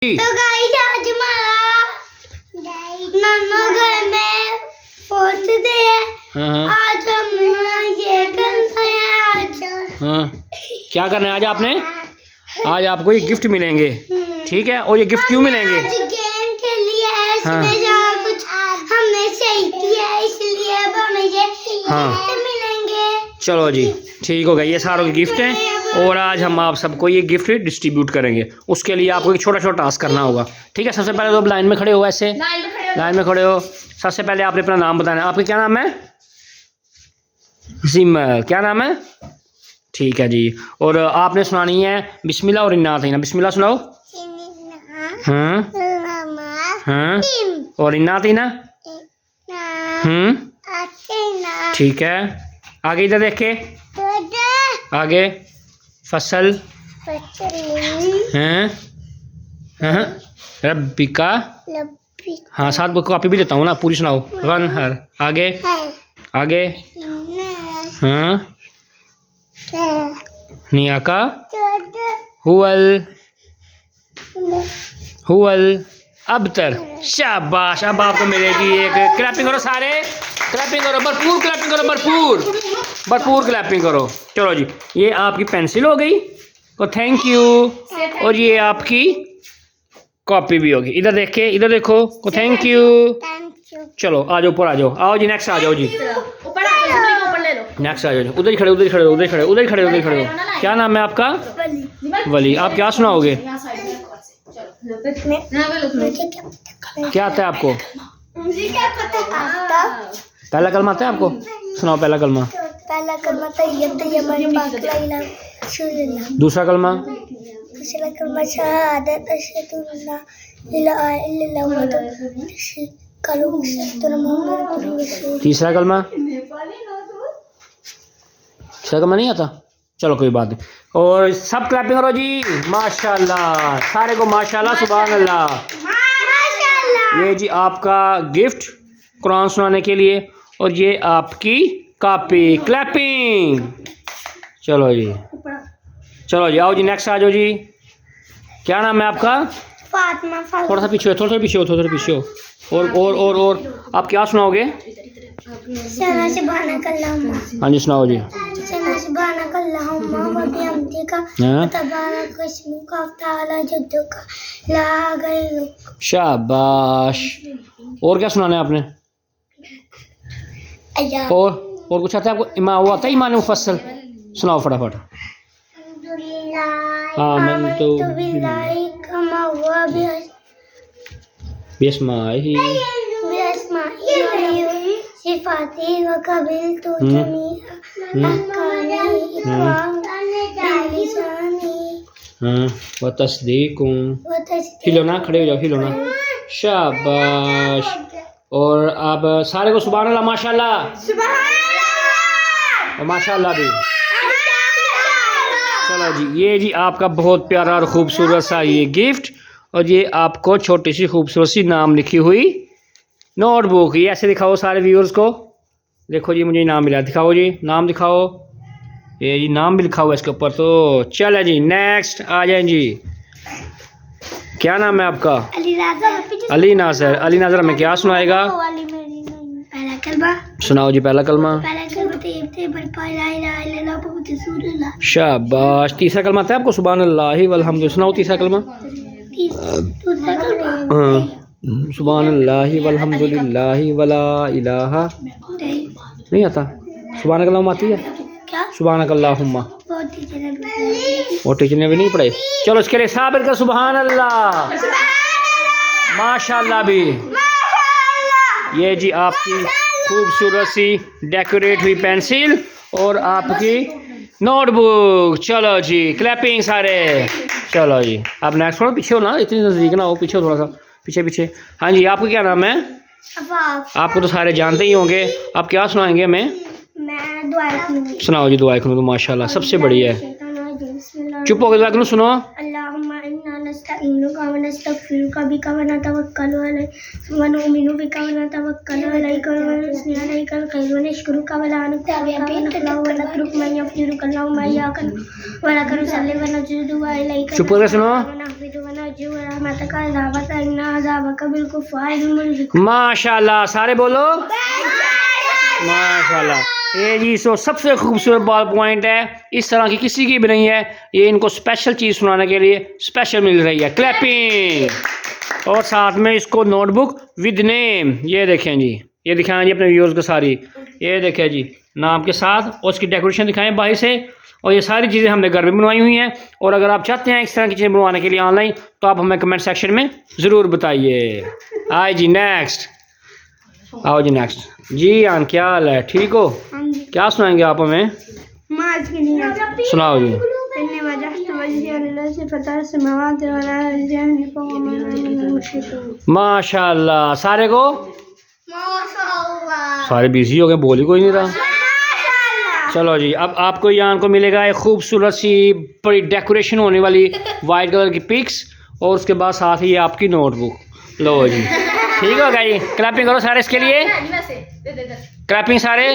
तो गाइस आज हमारा नाना घर में फोर्थ डे है। आज हम ये करना है। आज क्या करना है आज आपने? आज आपको ये गिफ्ट मिलेंगे, ठीक है? और ये गिफ्ट क्यों मिलेंगे? आज गेम खेली है, इसमें जहाँ कुछ हमने सही किया है, इसलिए अब हमें ये गिफ्ट मिलेंगे। चलो जी, ठीक हो गया। ये सारों के गिफ्ट हैं और आज हम आप सबको ये गिफ्ट डिस्ट्रीब्यूट करेंगे। उसके लिए आपको एक छोटा छोटा टास्क करना होगा, ठीक है? सबसे पहले तो लाइन में खड़े हो, ऐसे लाइन में खड़े हो। सबसे पहले आपने अपना नाम बताना है। आपका क्या नाम है? जिमल। क्या नाम है? ठीक है जी। और आपने सुनानी है बिस्मिल्लाह और इन्ना आतीना। बिस्मिल्लाह सुनाओ। हाँ हाँ। और इन्ना आतीना। ठीक है। आगे इधर देखे, आगे फसल हैं हैं रब्बिका। हाँ, साथ में कॉपी भी देता हूँ ना, पूरी सुनाओ। वन हर। आगे आगे हाँ नियाका हुवल हुवल अबतर। शाबाश। अब आपको मिलेगी एक क्लैपिंग करो, सारे क्लैपिंग करो, भरपूर क्लैपिंग करो, भरपूर क्लैपिंग करो। चलो जी, ये आपकी पेंसिल हो गई और थैंक यू। और ये आपकी कॉपी भी होगी। इधर देख के, इधर देखो को थैंक यू। चलो आ जाओ, ऊपर आ जाओ। आओ जी, नेक्स्ट आ जाओ जी, नेक्स्ट आ जाओ। उधर ही खड़े, उधर ही खड़े, उधर ही खड़े, उधर ही खड़े, उधर ही खड़े हो। क्या नाम है आपका? वली। आप क्या सुनाओगे? क्या आता है आपको? पहला कलमा आता है आपको? सुनाओ पहला कलमा। पहला कलमा तैयब हमारे पाक ला इलाहा इल्लल्लाह। दूसरा कलमा? दूसरा कलमा शहादत अशहदु अल्ला इलाहा इल्लल्लाह व अशहदु। तीसरा कलमा? तीसरा कलमा नहीं आता? चलो कोई बात नहीं। और सब क्लैपिंग करो जी। माशाल्लाह, सारे को माशाल्लाह, सुभान अल्लाह। ये जी आपका गिफ्ट कुरान सुनाने के लिए, और ये आपकी कॉपी। क्लैपिंग। चलो जी, चलो जी, आओ जी, नेक्स्ट आ जाओ जी। क्या नाम है आपका? फातिमा। थोड़ा सा पीछे हो, थोड़ा सा पीछे हो, थोड़ा सा पीछे हो। और आप क्या सुनाओगे? हाँ जी, सुनाओ जी। शाबाश। और क्या सुनाना है आपने? और कुछ आता है आपको? वो आता है ईमान मुफस्सल? सुनाओ फटाफट। हाँ, मैं तो बिस्माही सिफाती व कबिल तो जमीआ व तस्दीकुम। हिलो ना, खड़े हो जाओ, हिलो ना। शाबाश। और आप सारे को सुभान अल्लाह, माशाल्लाह, और माशाल्लाह भी। चलो जी, ये जी आपका बहुत प्यारा और खूबसूरत सा ये गिफ्ट, और ये आपको छोटी सी खूबसूरत सी नाम लिखी हुई नोटबुक। ये ऐसे दिखाओ सारे व्यूअर्स को। देखो जी, मुझे नाम मिला, दिखाओ जी, नाम दिखाओ। ये जी नाम भी लिखा हुआ है इसके ऊपर। तो चले जी, नेक्स्ट आ जाए जी। क्या नाम है आपका? अली नाजर। अली नाजर हमें क्या सुनाएगा? पहला कलमा सुनाओ जी, पहला कलमा। शाबाश। तीसरा कलमा था आपको? सुभान अल्लाह वल्हम्दुलिल्लाह। सुनाओ तीसरा कलमा। सुभान अल्लाह वल्हम्दुलिल्लाह वला इलाहा। नहीं आता? सुभान अल्लाह आती है? सुभान अल्लाहुम्मा। और टीचर ने भी नहीं पढ़ाई। चलो इसके लिए साबिर का सुभान अल्लाह, माशाल्लाह भी। ये जी आपकी खूबसूरत सी डेकोरेट हुई पेंसिल और आपकी नोटबुक। चलो जी, क्लैपिंग सारे। चलो जी, अब नेक्स्ट। थोड़ा पीछे हो ना, इतनी नज़दीक ना हो, पीछे हो, थोड़ा सा पीछे पीछे। हाँ जी, आपको क्या नाम है? आपको तो सारे जानते ही होंगे। आप क्या सुनाएंगे हमें? सुनाओ जी, दुआ खुनू। तो माशाल्लाह सबसे बढ़िया है। चुप हो गए, दुआ खुनू सुनो। चुप करके सुनो। माशाल्लाह, सारे बोलो माशाल्लाह। ये जी सो सबसे खूबसूरत बॉल पॉइंट है, इस तरह की किसी की भी नहीं है। ये इनको स्पेशल चीज़ सुनाने के लिए स्पेशल मिल रही है, क्लैपिंग। और साथ में इसको नोटबुक विद नेम, ये देखें जी, ये दिखाएं जी अपने व्यूअर्स को सारी, ये देखें जी नाम के साथ, और उसकी डेकोरेशन दिखाएं बाहर से। और ये सारी चीज़ें हमने घर में बनवाई हुई हैं। और अगर आप चाहते हैं इस तरह की चीज़ें बनवाने के लिए ऑनलाइन, तो आप हमें कमेंट सेक्शन में ज़रूर बताइए। आए जी नेक्स्ट, आओ जी नेक्स्ट जी। आन क्या हाल है, ठीक हो? क्या सुनाएंगे आप हमें? सुनाओ जी। माशाल्लाह, सारे को सारे बिजी हो गए, बोल ही कोई नहीं रहा। चलो जी, अब आपको यहाँ को मिलेगा एक खूबसूरत सी बड़ी डेकोरेशन होने वाली वाइट कलर की पिक्स, और उसके बाद साथ ही आपकी नोटबुक। लो जी, ठीक हो गया जी। क्लैपिंग करो सारे इसके लिए, क्लैपिंग सारे।